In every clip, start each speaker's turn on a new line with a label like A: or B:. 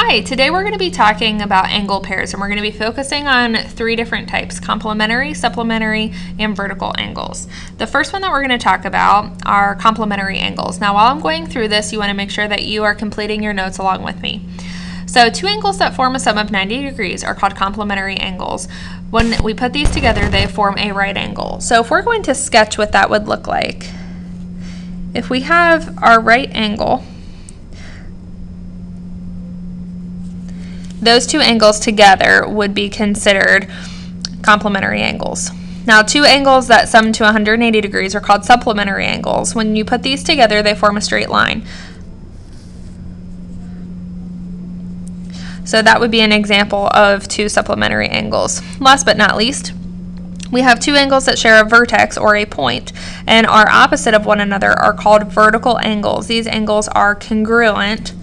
A: Hi, today we're going to be talking about angle pairs, and we're going to be focusing on three different types: complementary, supplementary, and vertical angles. The first one that we're going to talk about are complementary angles. Now, while I'm going through this, you want to make sure that you are completing your notes along with me. So two angles that form a sum of 90 degrees are called complementary angles. When we put these together, they form a right angle. So if we're going to sketch what that would look like, if we have our right angle, those two angles together would be considered complementary angles. Now, two angles that sum to 180 degrees are called supplementary angles. When you put these together, they form a straight line. So that would be an example of two supplementary angles. Last but not least, we have two angles that share a vertex or a point and are opposite of one another are called vertical angles. These angles are congruent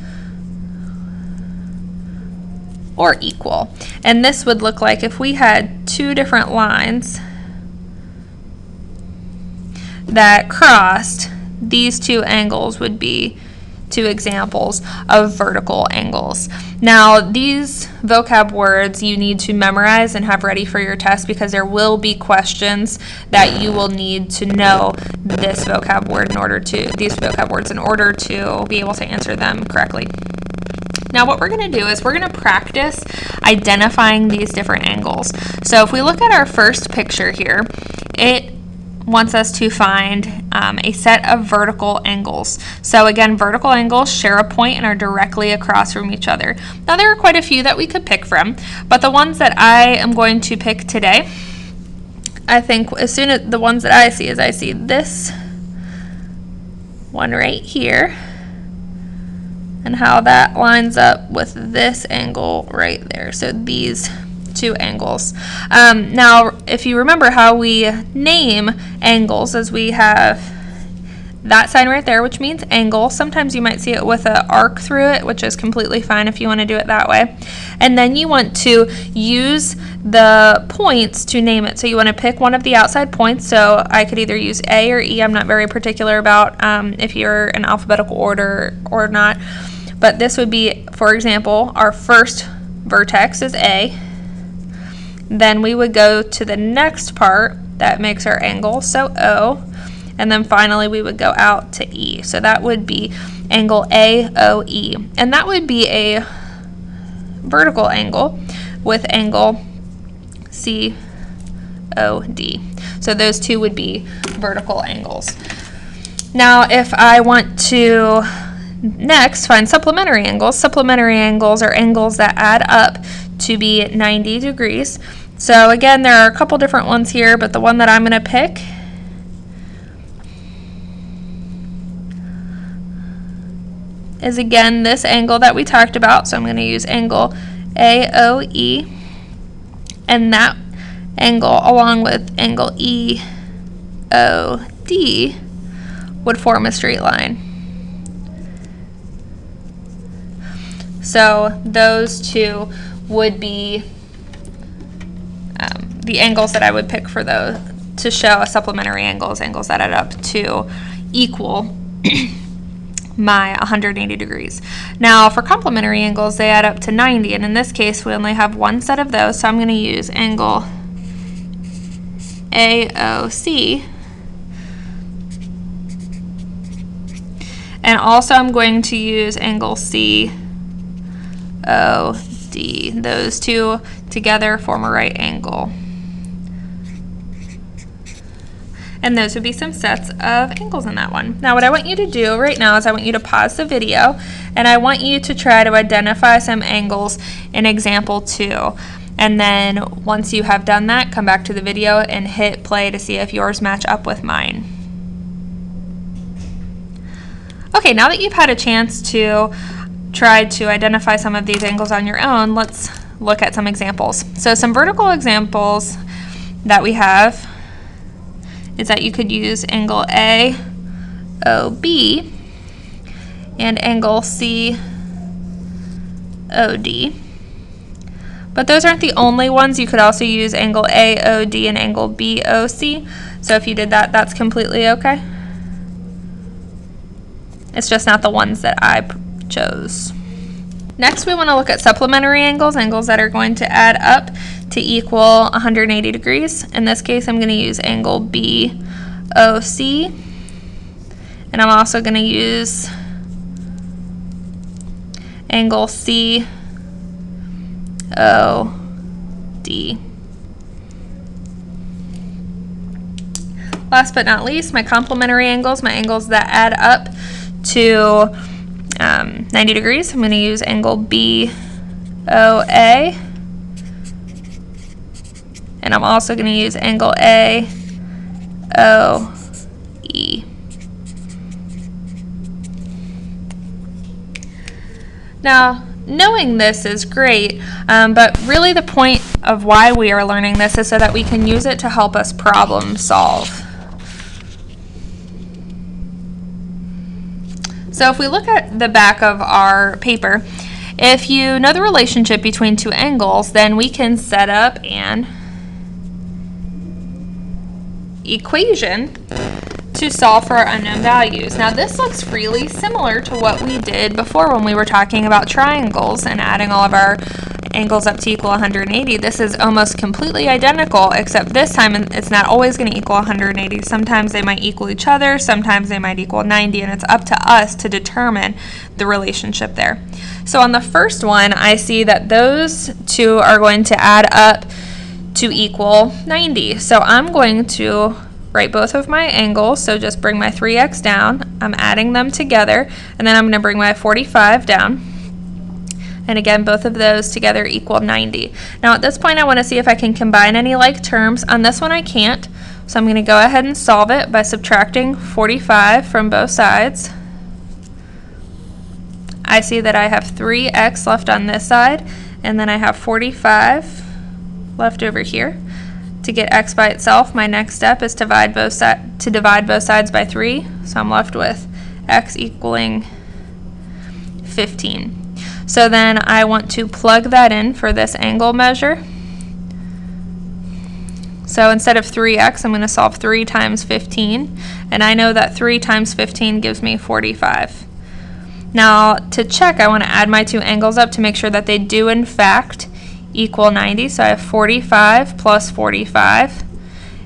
A: or equal. And this would look like if we had two different lines that crossed, these two angles would be two examples of vertical angles. Now, these vocab words you need to memorize and have ready for your test because there will be questions that you will need to know these vocab words in order to be able to answer them correctly. Now what we're going to do is we're going to practice identifying these different angles. So if we look at our first picture here, it wants us to find a set of vertical angles. So again, vertical angles share a point and are directly across from each other. Now there are quite a few that we could pick from, but the ones that I am going to pick today, I think as soon as the ones that I see is I see this one right here, and how that lines up with this angle right there. So these two angles. Now, if you remember how we name angles, as we have that sign right there, which means angle. Sometimes you might see it with an arc through it, which is completely fine if you want to do it that way. And then you want to use the points to name it. So you want to pick one of the outside points. So I could either use A or E. I'm not very particular about if you're in alphabetical order or not. But this would be, for example, our first vertex is A. Then we would go to the next part that makes our angle, so O. And then finally we would go out to E. So that would be angle AOE. And that would be a vertical angle with angle COD. So those two would be vertical angles. Now if I want to next find supplementary angles. Supplementary angles are angles that add up to be 90 degrees. So again, there are a couple different ones here, but the one that I'm going to pick is again this angle that we talked about. So I'm going to use angle AOE, and that angle along with angle EOD would form a straight line. So those two would be the angles that I would pick for those to show a supplementary angles that add up to equal my 180 degrees. Now for complementary angles, they add up to 90, and in this case we only have one set of those, so I'm going to use angle AOC. And also I'm going to use angle COD. Those two together form a right angle. And those would be some sets of angles in that one. Now what I want you to do right now is I want you to pause the video and I want you to try to identify some angles in example 2. And then once you have done that, come back to the video and hit play to see if yours match up with mine. Okay, now that you've had a chance to try to identify some of these angles on your own, let's look at some examples. So some vertical examples that we have is that you could use angle AOB and angle COD. But those aren't the only ones. You could also use angle AOD and angle BOC. So if you did that, that's completely okay. It's just not the ones that I chose. Next, we want to look at supplementary angles, angles that are going to add up to equal 180 degrees. In this case, I'm going to use angle BOC, and I'm also going to use angle COD. Last but not least, my complementary angles, my angles that add up to 90 degrees. I'm going to use angle BOA, and I'm also going to use angle AOE. Now, knowing this is great, but really the point of why we are learning this is so that we can use it to help us problem solve. So if we look at the back of our paper, if you know the relationship between two angles, then we can set up an equation to solve for our unknown values. Now this looks really similar to what we did before when we were talking about triangles and adding all of our angles up to equal 180. This is almost completely identical, except this time it's not always going to equal 180. Sometimes they might equal each other, sometimes they might equal 90, and it's up to us to determine the relationship there. So on the first one, I see that those two are going to add up to equal 90. So I'm going to write both of my angles, so just bring my 3x down, I'm adding them together, and then I'm going to bring my 45 down. And again, both of those together equal 90. Now at this point I want to see if I can combine any like terms. On this one I can't, so I'm going to go ahead and solve it by subtracting 45 from both sides. I see that I have 3x left on this side, and then I have 45 left over here. To get x by itself, my next step is to divide both sides by 3, so I'm left with x equaling 15. So then I want to plug that in for this angle measure. So instead of 3x, I'm going to solve 3 times 15, and I know that 3 times 15 gives me 45. Now to check, I want to add my two angles up to make sure that they do in fact equal 90. So I have 45 plus 45,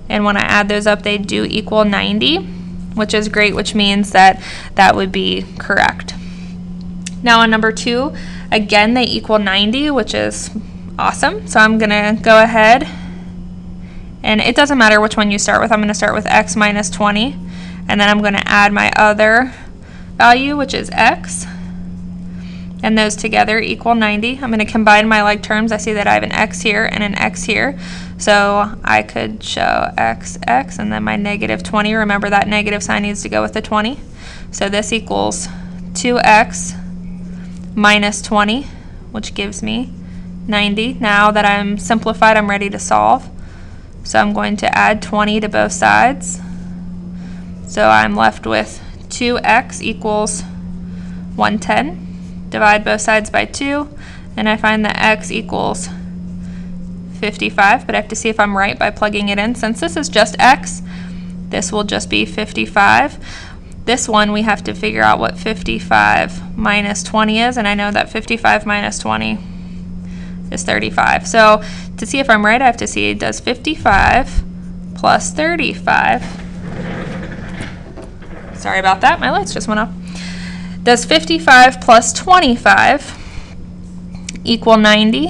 A: and when I add those up they do equal 90, which is great, which means that that would be correct. Now on number 2, again they equal 90, which is awesome. So I'm going to go ahead, and it doesn't matter which one you start with. I'm going to start with x minus 20, and then I'm going to add my other value, which is x, and those together equal 90. I'm going to combine my like terms. I see that I have an x here and an x here, so I could show x, and then my negative 20. Remember that negative sign needs to go with the 20. So this equals 2x minus 20, which gives me 90. Now that I'm simplified, I'm ready to solve. So I'm going to add 20 to both sides. So I'm left with 2x equals 110. Divide both sides by 2, and I find that x equals 55, but I have to see if I'm right by plugging it in. Since this is just x, this will just be 55. This one we have to figure out what 55 minus 20 is, and I know that 55 minus 20 is 35. So to see if I'm right, I have to see, does 55 plus 35, sorry about that, my lights just went off. Does 55 plus 25 equal 90?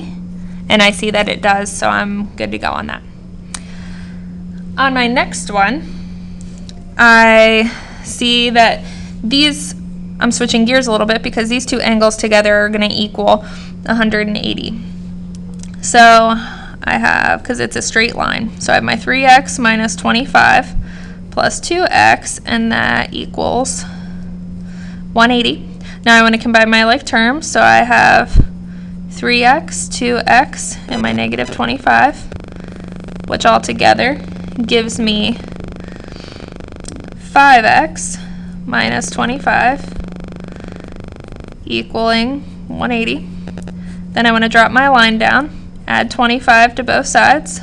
A: And I see that it does, so I'm good to go on that. On my next one, I see that these, I'm switching gears a little bit because these two angles together are going to equal 180. So I have, because it's a straight line, so I have my 3x minus 25 plus 2x, and that equals 180. Now I want to combine my like terms, so I have 3x, 2x, and my negative 25, which all together gives me 5x minus 25 equaling 180. Then I want to drop my line down, add 25 to both sides.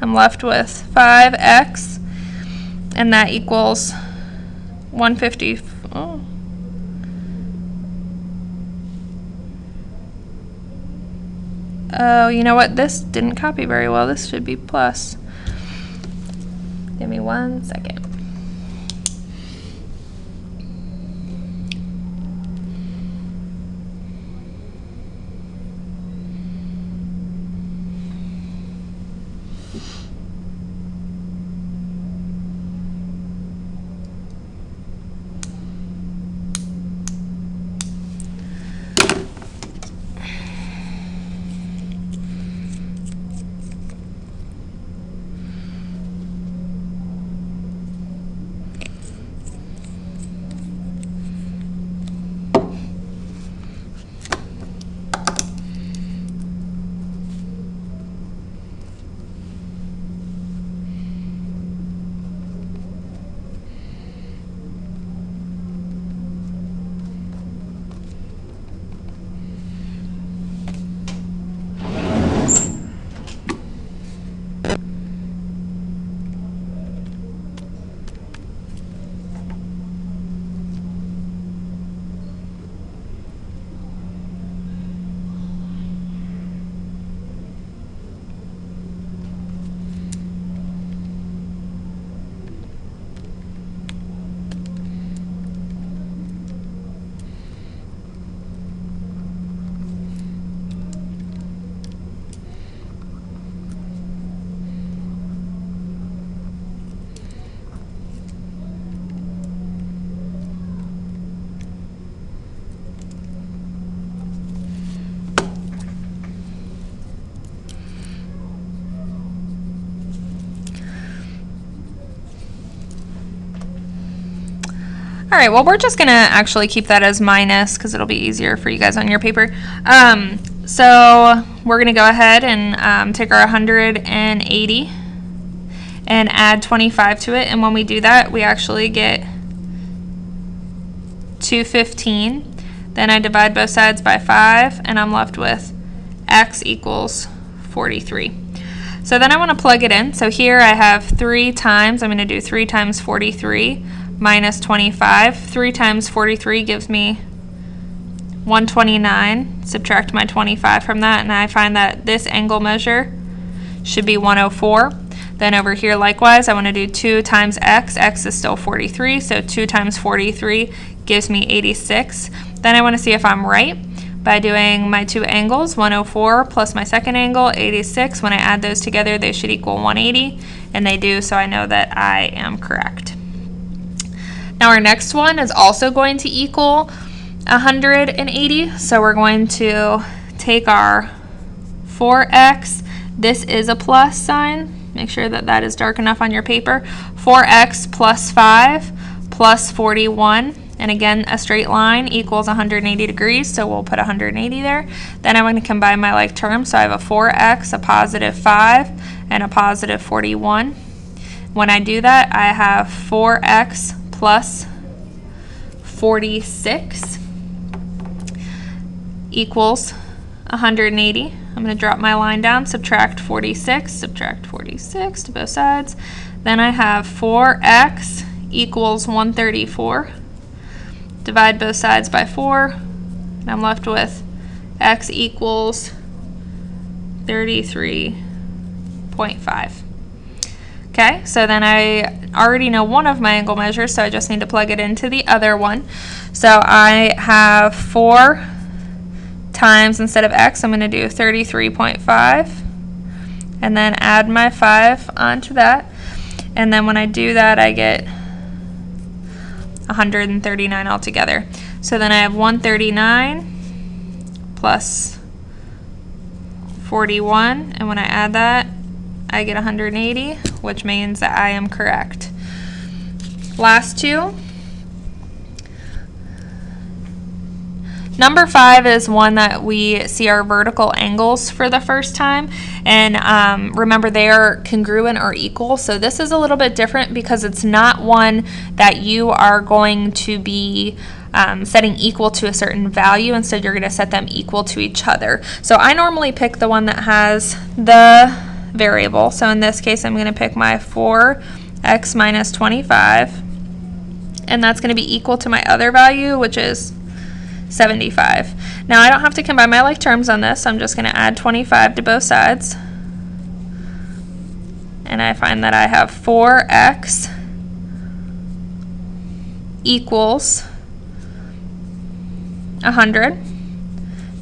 A: I'm left with 5x, and that equals 150. Oh. Oh, you know what? This didn't copy very well. This should be plus. Give me 1 second. All right, well, we're just gonna actually keep that as minus because it'll be easier for you guys on your paper. So we're gonna go ahead and take our 180 and add 25 to it. And when we do that, we actually get 215. Then I divide both sides by 5, and I'm left with x equals 43. So then I want to plug it in. So here I have 3 times, I'm going to do 3 times 43 minus 25. 3 times 43 gives me 129. Subtract my 25 from that, and I find that this angle measure should be 104. Then over here, likewise, I want to do 2 times x. X is still 43, so 2 times 43 gives me 86. Then I want to see if I'm right by doing my 2 angles, 104 plus my second angle, 86. When I add those together, they should equal 180, and they do, so I know that I am correct. Now our next one is also going to equal 180, so we're going to take our 4x. This is a plus sign. Make sure that that is dark enough on your paper. 4x plus 5 plus 41. And again, a straight line equals 180 degrees, so we'll put 180 there. Then I'm going to combine my like terms, so I have a 4x, a positive 5, and a positive 41. When I do that, I have 4x plus 46 equals 180. I'm going to drop my line down, subtract 46 to both sides. Then I have 4x equals 134. Divide both sides by 4, and I'm left with x equals 33.5. Okay, so then I already know one of my angle measures, so I just need to plug it into the other one. So I have 4 times, instead of x, I'm going to do 33.5, and then add my 5 onto that. And then when I do that, I get 139 altogether. So then I have 139 plus 41, and when I add that, I get 180, which means that I am correct. Last two. Number 5 is one that we see our vertical angles for the first time, and remember they are congruent or equal. So this is a little bit different because it's not one that you are going to be setting equal to a certain value. Instead, you're going to set them equal to each other. So I normally pick the one that has the variable. So in this case, I'm going to pick my 4x minus 25, and that's going to be equal to my other value, which is 75. Now I don't have to combine my like terms on this, so I'm just going to add 25 to both sides. And I find that I have 4x equals 100.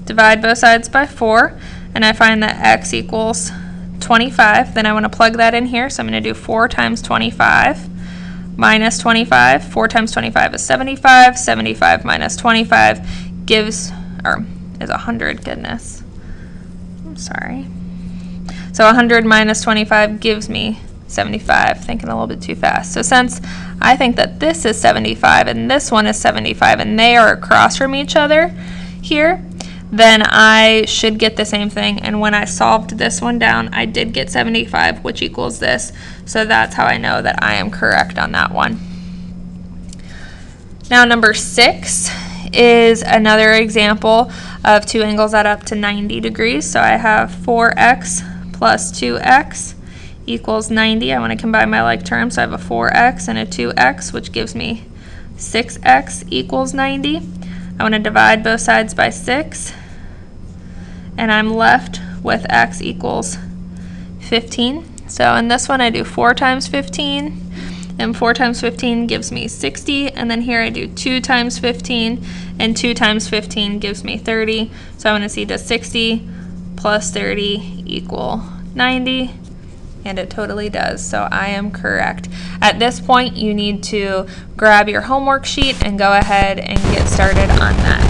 A: Divide both sides by 4, and I find that x equals 25. Then I want to plug that in here, so I'm going to do 4 times 25 minus 25. 4 times 25 is 75. 75 minus 25 gives, or is 100, goodness. I'm sorry. So 100 minus 25 gives me 75, thinking a little bit too fast. So since I think that this is 75 and this one is 75 and they are across from each other here, then I should get the same thing. And when I solved this one down, I did get 75, which equals this. So that's how I know that I am correct on that one. Now number 6 is another example of two angles that up to 90 degrees. So I have 4x plus 2x equals 90. I want to combine my like terms. So I have a 4x and a 2x, which gives me 6x equals 90. I want to divide both sides by 6, and I'm left with x equals 15. So in this one I do 4 times 15, and 4 times 15 gives me 60, and then here I do 2 times 15, and 2 times 15 gives me 30. So I want to see, does 60 plus 30 equal 90? And it totally does, so I am correct. At this point, you need to grab your homework sheet and go ahead and get started on that.